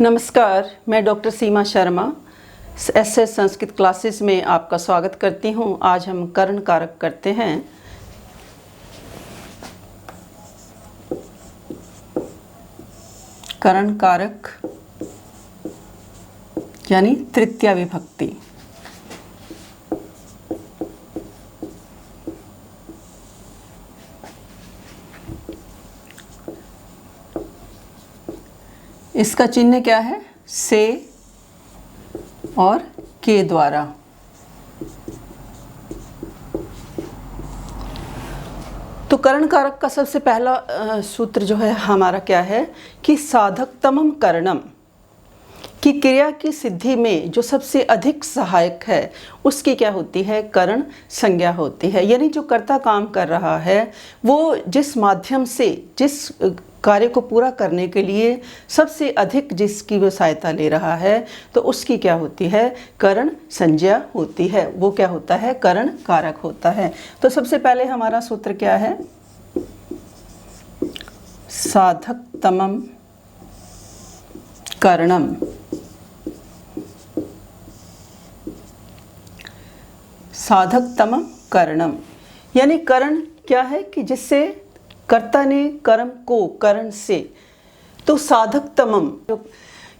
नमस्कार, मैं डॉक्टर सीमा Sharma SS Sanskrit classes में आपका स्वागत करती हूँ। आज हम करण कारक करते हैं। करण कारक यानी तृतीया विभक्ति। इसका चिन्ह क्या है? से और के द्वारा। तो करण कारक का सबसे पहला सूत्र जो है हमारा क्या है कि साधकतमम करणम, कि क्रिया की सिद्धि में जो सबसे अधिक सहायक है उसकी क्या होती है? करण संज्ञा होती है। यानी जो कर्ता काम कर रहा है वो जिस माध्यम से जिस कार्य को पूरा करने के लिए सबसे अधिक जिसकी वो सहायता ले रहा है तो उसकी क्या होती है? करण संज्ञा होती है। वो क्या होता है? करण कारक होता है। तो सबसे पहले हमारा सूत्र क्या है? साधकतमम करणम। साधकतमम करणम यानी करण क्या है कि जिससे कर्ता ने कर्म को करण से, तो साधकतमम जो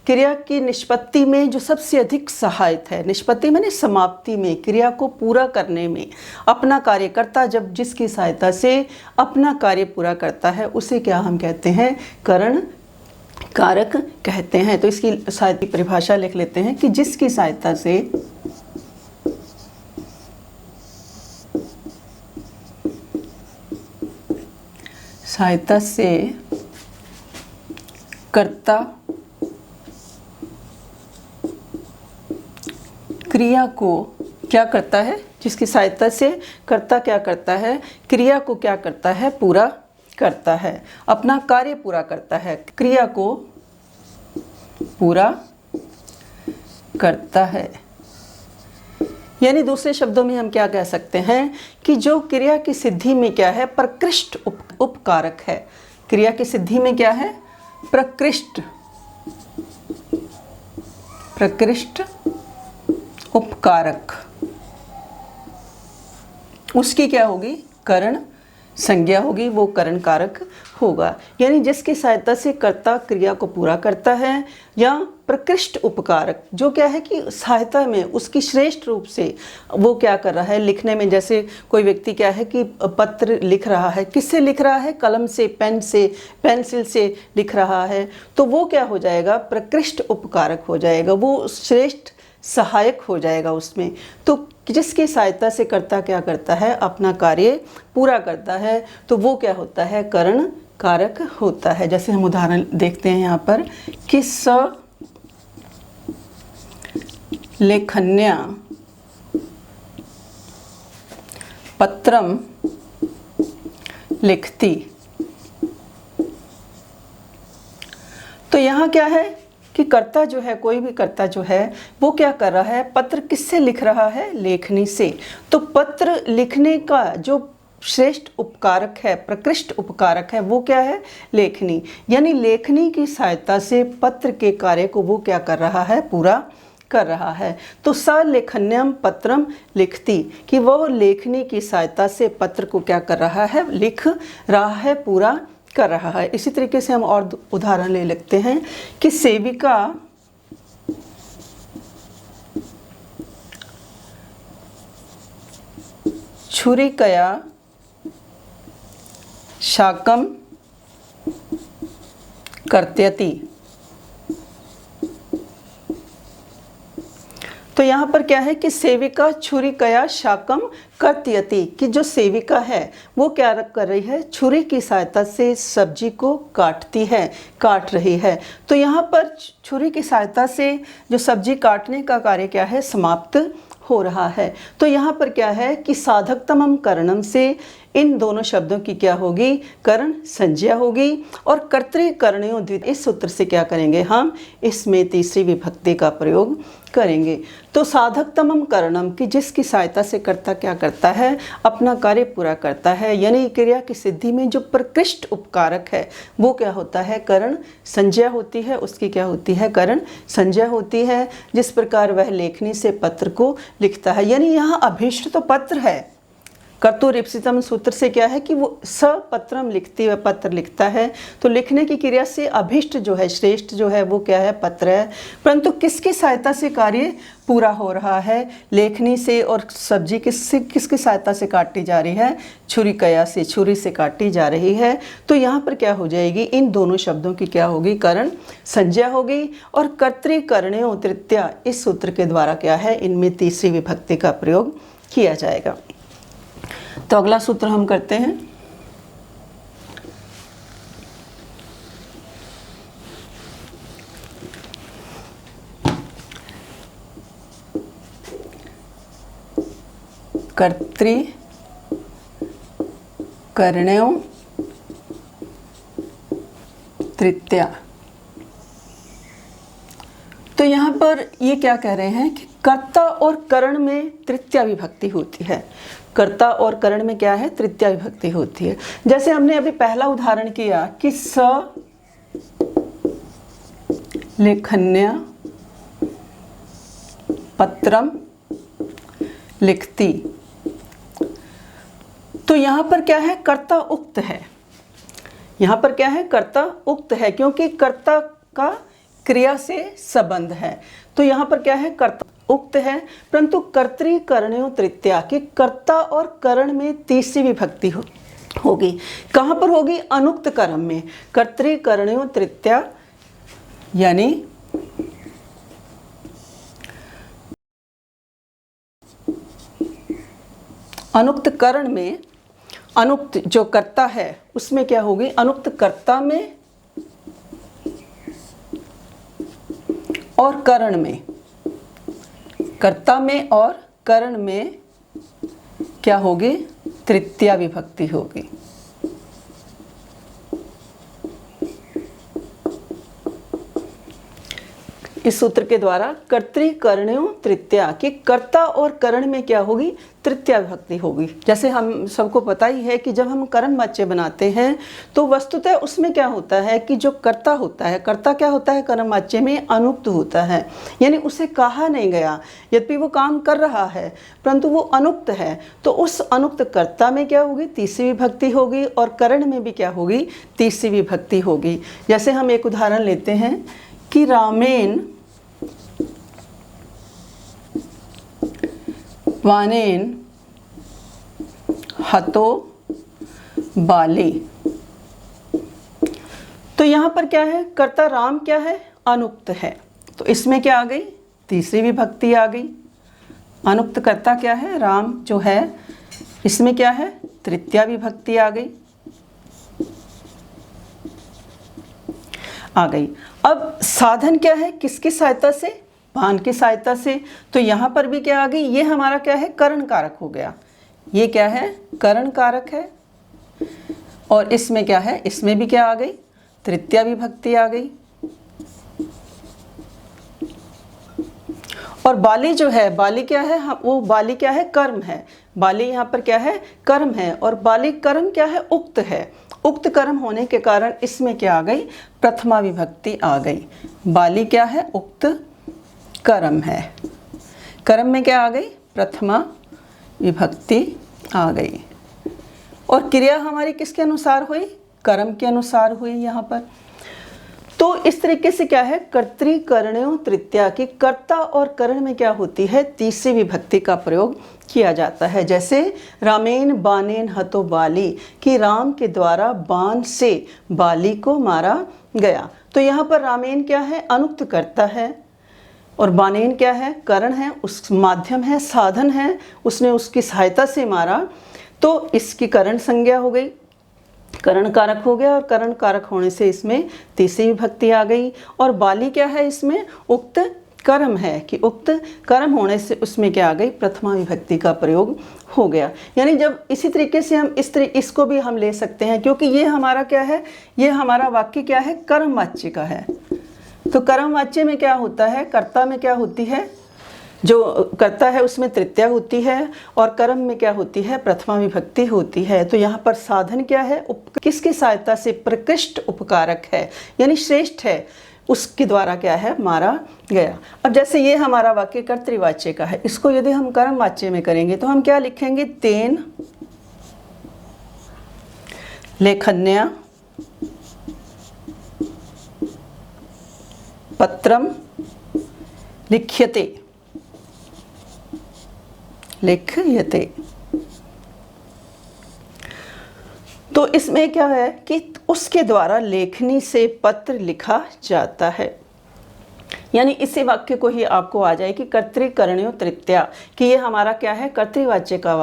क्रिया की निष्पत्ति में जो सबसे अधिक सहायक है, निष्पत्ति माने समाप्ति में, क्रिया को पूरा करने में अपना कार्य करता जब जिसकी सहायता से अपना कार्य पूरा करता है उसे क्या हम कहते हैं? करण कारक कहते हैं। तो इसकी सहायता परिभाषा लिख लेते हैं कि जिसकी सहायता से कर्ता क्रिया को क्या करता है? जिसकी सहायता से कर्ता क्या करता है? क्रिया को क्या करता है? पूरा करता है, अपना कार्य पूरा करता है, क्रिया को पूरा करता है। यानी दूसरे शब्दों में हम क्या कह सकते हैं कि जो क्रिया की सिद्धि में क्या है? प्रकृष्ट उपकारक है। क्रिया की सिद्धि में क्या है? प्रकृष्ट उपकारक, उसकी क्या होगी? करण संज्ञा होगी, वो करण कारक होगा। यानी जिसकी सहायता से कर्ता क्रिया को पूरा करता है, या प्रकृष्ट उपकारक जो क्या है कि सहायता में उसकी श्रेष्ठ रूप से वो क्या कर रहा है? लिखने में, जैसे कोई व्यक्ति क्या है कि पत्र लिख रहा है, किससे लिख रहा है? कलम से, पेन से, पेंसिल से लिख रहा है, तो वो क्या हो जाएगा? प्रकृष्ट उपकारक हो जाएगा, वो श्रेष्ठ सहायक हो जाएगा उसमें। तो जिसकी सहायता से कर्ता क्या करता है? अपना कार्य पूरा करता है, तो वो क्या होता है? करण कारक होता है। जैसे हम उदाहरण देखते हैं यहाँ पर कि स लेखन्या पत्रम लिखती। तो यहाँ क्या है कि कर्ता जो है, कोई भी कर्ता जो है वो क्या कर रहा है? पत्र किससे लिख रहा है? लेखनी से। तो पत्र लिखने का जो श्रेष्ठ उपकारक है, प्रकृष्ट उपकारक है, वो क्या है? लेखनी। यानी लेखनी की सहायता से पत्र के कार्य को वो क्या कर रहा है? पूरा कर रहा है। तो सलेखन्यम पत्रम लिखती, कि वो लेखनी की सहायता से पत्र को क्या कर रहा है? लिख रहा है, पूरा कर रहा है। इसी तरीके से हम और उदाहरण ले लेते हैं कि सेविका छुरिकया शाकम कर्त्यति। तो यहाँ पर क्या है कि सेविका छुरिकया शाकम कर्त्यति, कि जो सेविका है वो क्या कर रही है? छुरी की सहायता से सब्जी को काटती है, काट रही है। तो यहाँ पर छुरी की सहायता से जो सब्जी काटने का कार्य क्या है? समाप्त हो रहा है। तो यहाँ पर क्या है कि साधकतमम करणम से इन दोनों शब्दों की क्या होगी, करण संज्ञा होगी। और कर्तृकर्णयों द्वितीय, इस सूत्र से क्या करेंगे हम, इसमें तीसरी विभक्ति का प्रयोग करेंगे। तो साधकतमम करणम, कि जिसकी सहायता से कर्ता क्या करता है, अपना कार्य पूरा करता है, यानी क्रिया की सिद्धि में जो प्रकृष्ट उपकारक है वो क्या होता है, करण संज्ञा होती है, उसकी क्या होती है, करण संज्ञा होती है। जिस प्रकार वह लेखनी से पत्र को लिखता है, यानी यहाँ अभीष्ट तो पत्र है, कर्तुरीप्सितम सूत्र से क्या है कि वो सपत्रम लिखती है, पत्र लिखता है। तो लिखने की क्रिया से अभीष्ट जो है, श्रेष्ठ जो है वो क्या है, पत्र है। परंतु किसकी सहायता से कार्य पूरा हो रहा है, लेखनी से। और सब्जी किसकी सहायता से काटी जा रही है, छुरिकया से, छुरी से काटी जा रही है। तो यहाँ पर क्या हो जाएगी, इन दोनों शब्दों की क्या होगी, करण संज्ञा होगी। और कर्तृकर्णयों तृतीया, इस सूत्र के द्वारा क्या है, इनमें तीसरी विभक्ति का प्रयोग किया जाएगा। तो अगला सूत्र हम करते हैं। कर्तृकर्णयों तृतीया। तो यहाँ पर ये क्या कह रहे हैं कि कर्ता और करण में तृतीया विभक्ति होती है। कर्ता और करण में क्या है, तृतीया विभक्ति होती है। जैसे हमने अभी पहला उदाहरण किया कि स लेखन्या पत्रम लिखती। तो यहाँ पर क्या है, कर्ता उक्त है। यहाँ पर क्या है, कर्ता उक्त है, क्योंकि कर्ता का क्रिया से संबंध है। तो यहाँ पर क्या है, कर्ता उक्त है। परंतु कर्तृकर्णयों तृतीया, कि कर्ता और करण में तीसरी विभक्ति होगी। कहाँ पर होगी, अनुक्त कर्म में। कर्तृकर्णयों तृतीया यानी अनुक्त करण में, अनुक्त जो कर्ता है उसमें क्या होगी, अनुक्त कर्ता में और करण में, कर्ता में और करण में क्या होगी, तृतीया विभक्ति होगी। इस सूत्र के द्वारा कर्तृकर्णयों तृतीया, कि कर्ता और करण में क्या होगी, तृतीया विभक्ति होगी। जैसे हम सबको पता ही है कि जब हम कर्म वाच्य बनाते हैं तो वस्तुतः उसमें क्या होता है कि जो कर्ता होता है, कर्ता क्या होता है कर्म वाच्य में, अनुक्त होता है, यानी उसे कहा नहीं गया, यद्यपि वो काम कर रहा है परंतु वो अनुक्त है। तो उस अनुक्त कर्ता में क्या होगी, तीसरी विभक्ति होगी, और करण में भी क्या होगी, तीसरी विभक्ति होगी। जैसे हम एक उदाहरण लेते हैं कि रामेन वानेन हतो बाली। तो यहाँ पर क्या है, कर्ता राम क्या है, अनुक्त है। तो इसमें क्या आ गई, तीसरी विभक्ति आ गई। अनुक्त कर्ता क्या है, राम जो है, इसमें क्या है, तृतीया विभक्ति आ गई। आ गई। अब साधन क्या है, किसकी सहायता से, भान की सहायता से। तो यहाँ पर भी क्या आ गई, ये हमारा क्या है, करण कारक हो गया। ये क्या है, करण कारक है। और इसमें क्या है, इसमें भी क्या आ गई, तृतीया विभक्ति आ गई। और बाली जो है, बाली क्या है, वो बाली क्या है, कर्म है। बाली यहाँ पर क्या है, कर्म है। और बाली कर्म क्या है, उक्त है। उक्त कर्म होने के कारण इसमें क्या आ गई, प्रथमा विभक्ति आ गई। बाली क्या है, उक्त कर्म है। कर्म में क्या आ गई, प्रथमा विभक्ति आ गई। और क्रिया हमारी किसके अनुसार हुई, कर्म के अनुसार हुई यहाँ पर। तो इस तरीके से क्या है, कर्तृकर्णयों तृतीया, की कर्ता और करण में क्या होती है, तीसरी विभक्ति का प्रयोग किया जाता है। जैसे रामेन बानेन हतो बाली, कि राम के द्वारा बाण से बाली को मारा गया। तो यहाँ पर रामेन क्या है, अनुक्त कर्ता है, और बानेन क्या है, करण है, उस माध्यम है, साधन है, उसने उसकी सहायता से मारा। तो इसकी करण संज्ञा हो गई, करण कारक हो गया, और करण कारक होने से इसमें तीसरी विभक्ति आ गई। और बाली क्या है, इसमें उक्त कर्म है कि उक्त कर्म होने से उसमें क्या आ गई, प्रथमा विभक्ति का प्रयोग हो गया। यानी जब इसी तरीके से हम इसको भी हम ले सकते हैं, क्योंकि ये हमारा क्या है, ये हमारा वाक्य क्या है, कर्मवाच्य का है। तो कर्मवाच्य में क्या होता है, कर्ता में क्या होती है, जो कर्ता है उसमें तृतीया होती है और कर्म में क्या होती है, प्रथमा विभक्ति होती है। तो यहाँ पर साधन क्या है, किसकी सहायता से, प्रकृष्ट उपकारक है यानी श्रेष्ठ है, उसके द्वारा क्या है, मारा गया। अब जैसे ये हमारा वाक्य कर्तृवाच्य का है, इसको यदि हम कर्मवाच्य में करेंगे तो हम क्या लिखेंगे, तेन लेखन्या पत्रम लिख्यते, लिख्यते। तो इसमें क्या है कि उसके द्वारा लेखनी से पत्र लिखा जाता है। यानी इसी वाक्य को ही आपको आ जाए कि कर्तृकरणीय तृतीया, कि ये हमारा क्या है, कर्तृवाच्य का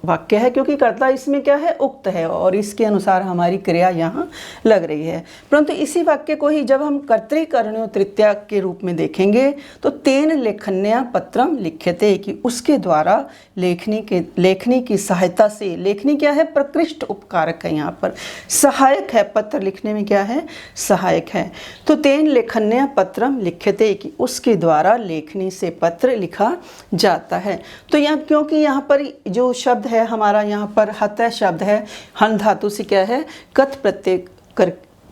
वाक्य है, क्योंकि कर्ता इसमें क्या है, उक्त है और इसके अनुसार हमारी क्रिया यहाँ लग रही है। परंतु इसी वाक्य को ही जब हम कर्तृकरणीय तृतीया के रूप में देखेंगे तो तेन लेखन्या पत्रम लिख्यते, कि उसके द्वारा लेखनी की सहायता से, लेखनी क्या है, प्रकृष्ट उपकारक है, यहाँ पर सहायक है, पत्र लिखने में क्या है, सहायक है। तो तेन लेखन्या पत्रम लिख्यते, कि उसके द्वारा लेखनी से पत्र लिखा जाता है। तो यहाँ क्योंकि यहाँ पर जो शब्द है हमारा, यहाँ पर हतः शब्द है, हन धातु से क्या है, कत प्रत्यय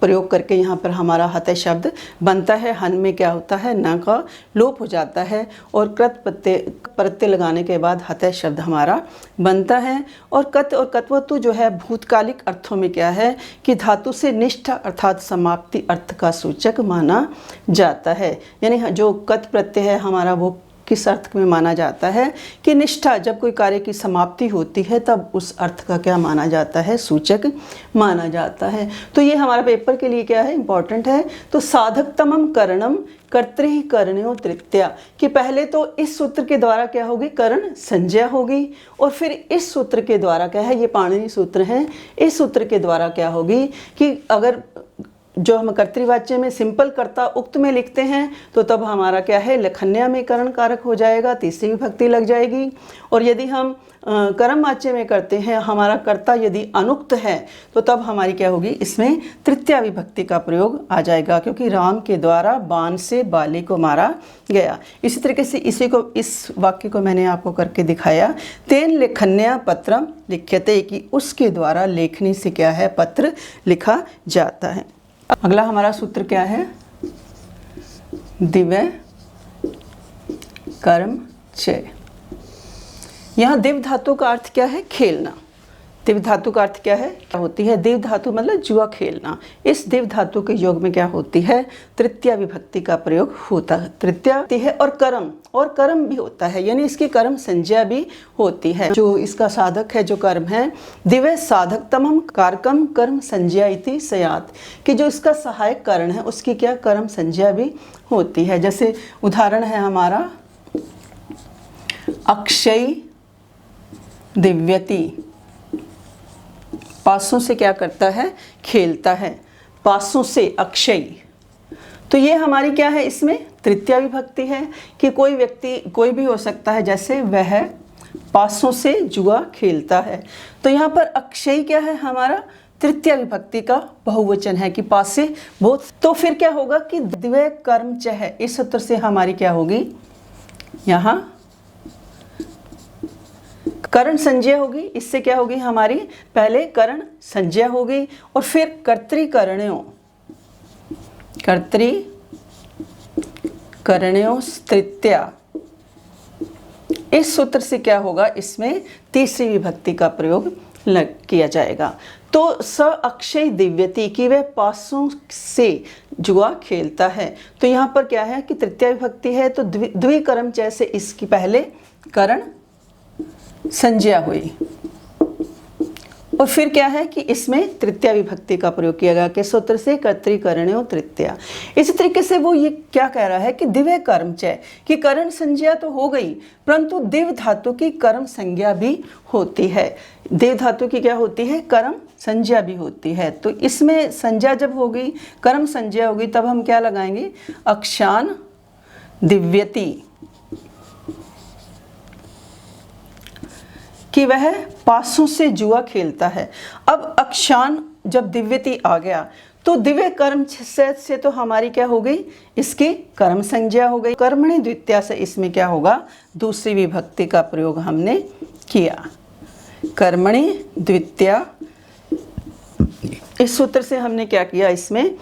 प्रयोग करके यहाँ पर हमारा हतः शब्द बनता है। हन में क्या होता है, न का लोप हो जाता है और कृत प्रत्यय लगाने के बाद हतः शब्द हमारा बनता है। और कत और कत्वतु जो है भूतकालिक अर्थों में क्या है कि धातु से निष्ठा अर्थात समाप्ति अर्थ का सूचक माना जाता है। यानी जो कत प्रत्यय है हमारा वो किस अर्थ में माना जाता है कि निष्ठा, जब कोई कार्य की समाप्ति होती है तब उस अर्थ का क्या माना जाता है, सूचक माना जाता है। तो ये हमारा पेपर के लिए क्या है, इंपॉर्टेंट है। तो साधकतमम करणम कर्तृ करणयो तृतीया, कि पहले तो इस सूत्र के द्वारा क्या होगी, करण संज्ञा होगी, और फिर इस सूत्र के द्वारा क्या है, ये पाणिनि सूत्र है, इस सूत्र के द्वारा क्या होगी कि अगर जो हम कर्तृवाच्य में सिंपल कर्ता उक्त में लिखते हैं तो तब हमारा क्या है, लखन्या में करण कारक हो जाएगा, तीसरी विभक्ति लग जाएगी। और यदि हम कर्मवाच्य में करते हैं, हमारा कर्ता यदि अनुक्त है तो तब हमारी क्या होगी, इसमें तृतीया विभक्ति का प्रयोग आ जाएगा, क्योंकि राम के द्वारा बाण से बाली को मारा गया। इसी तरीके से इस वाक्य को मैंने आपको करके दिखाया, तेन लेखन्या पत्रम लिख्यते, कि उसके द्वारा लेखनी से क्या है, पत्र लिखा जाता है। अगला हमारा सूत्र क्या है, दिव्य कर्म चय। यहाँ दिव धातु का अर्थ क्या है, खेलना। दिव धातु का अर्थ क्या है, क्या होती है, दिव धातु मतलब जुआ खेलना। इस दिव धातु के योग में क्या होती है, तृतीया विभक्ति का प्रयोग होता है, तृतीया है। और कर्म भी होता है, यानी इसकी कर्म संज्ञा भी होती है। जो इसका साधक है, जो कर्म है, दिव्य साधकतमम कारकम कर्म संज्ञा इति स्यात्, कि जो इसका सहायक करण है उसकी क्या कर्म संज्ञा भी होती है। जैसे उदाहरण है हमारा अक्षय दिव्यति, पासों से क्या करता है, खेलता है, पासों से अक्षय। तो ये हमारी क्या है, इसमें तृतीया विभक्ति है कि कोई व्यक्ति कोई भी हो सकता है, जैसे वह पासों से जुआ खेलता है। तो यहाँ पर अक्षय क्या है, हमारा तृतीया विभक्ति का बहुवचन है कि पासे बहुत। तो फिर क्या होगा कि द्वे कर्म च है, इस सूत्र से हमारी क्या होगी, यहाँ करण संज्ञा होगी। इससे क्या होगी, हमारी पहले करण संज्ञा होगी और फिर कर्तृकरणयों तृतीया। इस सूत्र से क्या होगा, इसमें तीसरी विभक्ति का प्रयोग किया जाएगा। तो स अक्षय दिव्यति, कि वह पासों से जुआ खेलता है। तो यहाँ पर क्या है कि तृतीया विभक्ति है, तो द्विकर्म जैसे इसकी पहले करण संज्ञा हुई और फिर क्या है कि इसमें तृतीया विभक्ति का प्रयोग किया गया, किस सूत्र से, कर्तृकरणयो तृतीया। इसी तरीके से वो ये क्या कह रहा है कि दिव्य कर्म चय, कि करण संज्ञा तो हो गई परंतु दिव धातु की कर्म संज्ञा भी होती है। दिव धातु की क्या होती है, कर्म संज्ञा भी होती है। तो इसमें संज्ञा जब होगी, कर्म संज्ञा होगी, तब हम क्या लगाएंगे, अक्षान दिव्यति, कि वह पासों से जुआ खेलता है। अब अक्षान जब दिव्यति आ गया तो दिव्य कर्म से तो हमारी क्या हो गई, इसकी कर्म संज्ञा हो गई। कर्मणि द्वितीया से इसमें क्या होगा, दूसरी विभक्ति का प्रयोग हमने किया। कर्मणि द्वितीया, इस सूत्र से हमने क्या किया, इसमें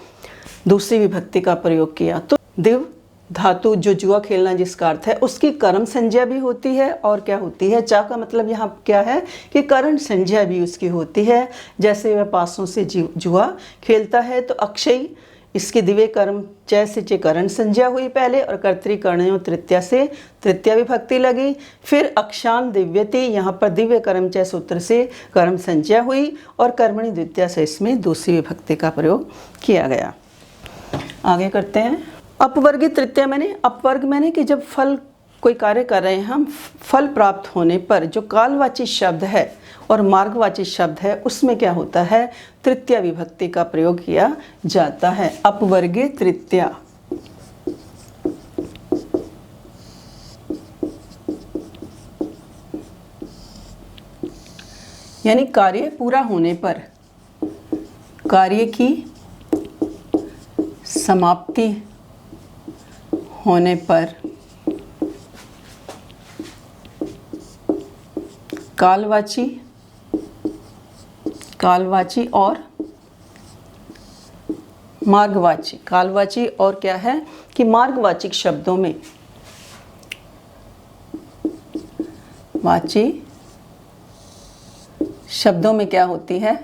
दूसरी विभक्ति का प्रयोग किया। तो दिव धातु जो जुआ खेलना जिसका अर्थ है, उसकी कर्म संज्ञा भी होती है और क्या होती है, चा का मतलब यहाँ क्या है कि करण संज्ञा भी उसकी होती है। जैसे वह पासों से जुआ खेलता है तो अक्षय, इसके दिव्य कर्म चय से चे करण संज्ञा हुई पहले और कर्तृकर्णयों तृतीया से तृतीया विभक्ति लगी। फिर अक्षान दिव्यति, यहाँ पर दिव्य कर्म चय सूत्र से कर्म संज्ञा हुई और कर्मणि द्वितीया से इसमें दूसरी विभक्ति का प्रयोग किया गया। आगे करते हैं। अपवर्गी तृतीया मैंने, अपवर्ग मैंने कि जब फल कोई कार्य कर रहे हैं हम, फल प्राप्त होने पर जो कालवाची शब्द है और मार्गवाची शब्द है उसमें क्या होता है, तृतीया विभक्ति का प्रयोग किया जाता है। अपवर्गीय तृतीया, यानी कार्य पूरा होने पर, कार्य की समाप्ति होने पर कालवाची, कालवाची और मार्गवाची, कालवाची और क्या है कि मार्गवाचिक शब्दों में, वाची शब्दों में क्या होती है,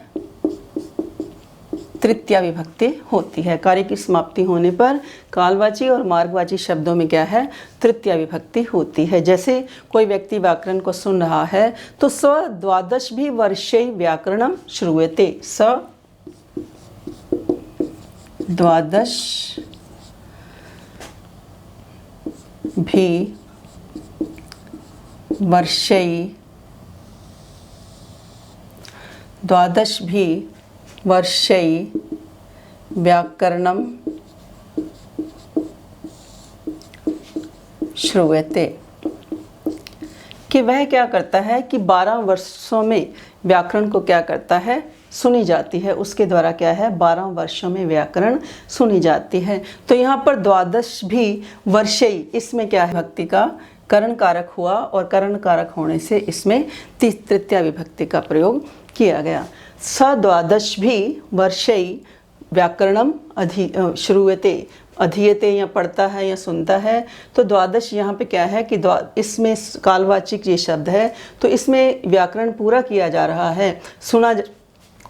तृतीया विभक्ति होती है। कार्य की समाप्ति होने पर कालवाची और मार्गवाची शब्दों में क्या है, तृतीया विभक्ति होती है। जैसे कोई व्यक्ति व्याकरण को सुन रहा है तो स द्वादश भी वर्षे व्याकरणम श्रूयते, स द्वादश भी वर्षे, द्वादश भी वर्षै व्याकरणम श्रूयते, कि वह क्या करता है कि 12 वर्षों में व्याकरण को क्या करता है, सुनी जाती है। उसके द्वारा क्या है, 12 वर्षों में व्याकरण सुनी जाती है। तो यहाँ पर द्वादश भी वर्षै, इसमें क्या है, भक्ति का करण कारक हुआ और करण कारक होने से इसमें तृतीया विभक्ति का प्रयोग किया गया। स द्वादश भी वर्षै व्याकरणम श्रूयते, अधीयते या पढ़ता है या सुनता है। तो द्वादश यहाँ पे क्या है कि इसमें कालवाचिक ये शब्द है तो इसमें व्याकरण पूरा किया जा रहा है, सुना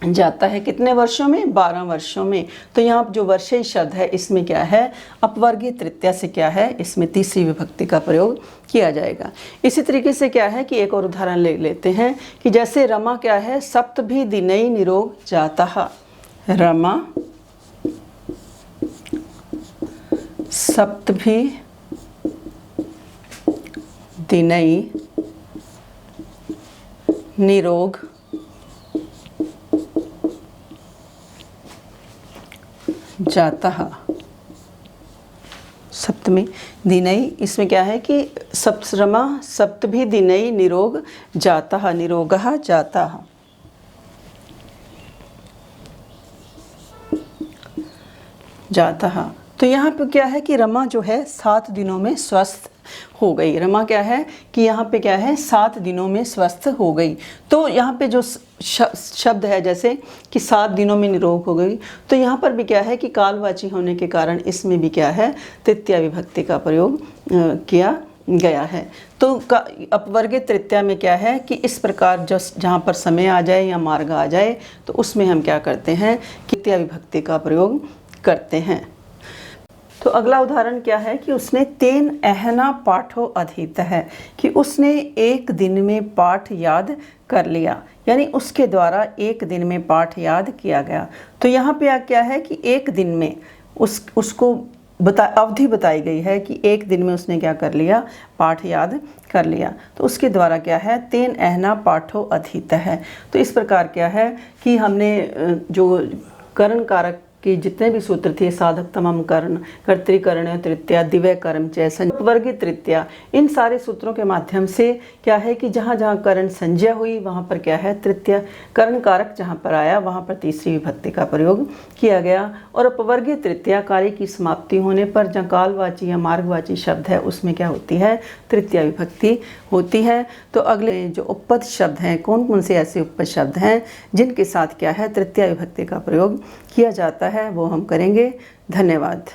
जाता है कितने वर्षों में, 12 वर्षों में। तो यहाँ जो वर्षे शब्द है इसमें क्या है, अपवर्गीय तृतीया से क्या है, इसमें तीसरी विभक्ति का प्रयोग किया जाएगा। इसी तरीके से क्या है कि एक और उदाहरण ले लेते हैं कि जैसे रमा क्या है, सप्तभी दिनै निरोग जाता, रमा सप्तभी दिनै निरोग जाता, सप्तमी दिनै, इसमें क्या है कि सप्तरमा सप्तभी दिनै निरोग जाता, निरोगः जाता। जाता, तो यहाँ पे क्या है कि रमा जो है 7 दिनों में स्वस्थ हो गई। रमा क्या है कि यहाँ पे क्या है, 7 दिनों में स्वस्थ हो गई। तो यहाँ पे जो शब्द है जैसे कि 7 दिनों में निरोग हो गई, तो यहाँ पर भी क्या है कि कालवाची होने के कारण इसमें भी क्या है, तृतीया विभक्ति का प्रयोग किया गया है। तो अपवर्गीय तृतीया में क्या है कि इस प्रकार जो जहाँ पर समय आ जाए या मार्ग आ जाए तो उसमें हम क्या करते हैं कि तृतीया विभक्ति का प्रयोग करते हैं। तो अगला उदाहरण क्या है कि उसने 3 अहना पाठो अधीत है, कि उसने 1 दिन में पाठ याद कर लिया, यानी उसके द्वारा 1 दिन में पाठ याद किया गया। तो यहाँ पे क्या है कि 1 दिन में उसको अवधि बताई गई है कि 1 दिन में उसने क्या कर लिया, पाठ याद कर लिया। तो उसके द्वारा क्या है, 3 अहना पाठो अधीत है। तो इस प्रकार क्या है कि हमने जो करण कारक कि जितने भी सूत्र थे, साधक तमम कर्ण, कर्तृकर्ण तृतीया, दिव्य कर्म चय वर्ग तृतीया, इन सारे सूत्रों के माध्यम से क्या है कि जहाँ जहाँ कर्ण संज्ञा हुई वहाँ पर क्या है तृतीया, कर्ण कारक जहाँ पर आया वहाँ पर तीसरी विभक्ति का प्रयोग किया गया। और अपवर्गीय तृतीया, कार्य की समाप्ति होने पर जहाँ कालवाची या मार्गवाची शब्द है उसमें क्या होती है, तृतीया विभक्ति होती है। तो अगले जो उपपद शब्द हैं, कौन कौन से ऐसे उपपद शब्द हैं जिनके साथ क्या है तृतीया विभक्ति का प्रयोग किया जाता है, वो हम करेंगे। धन्यवाद।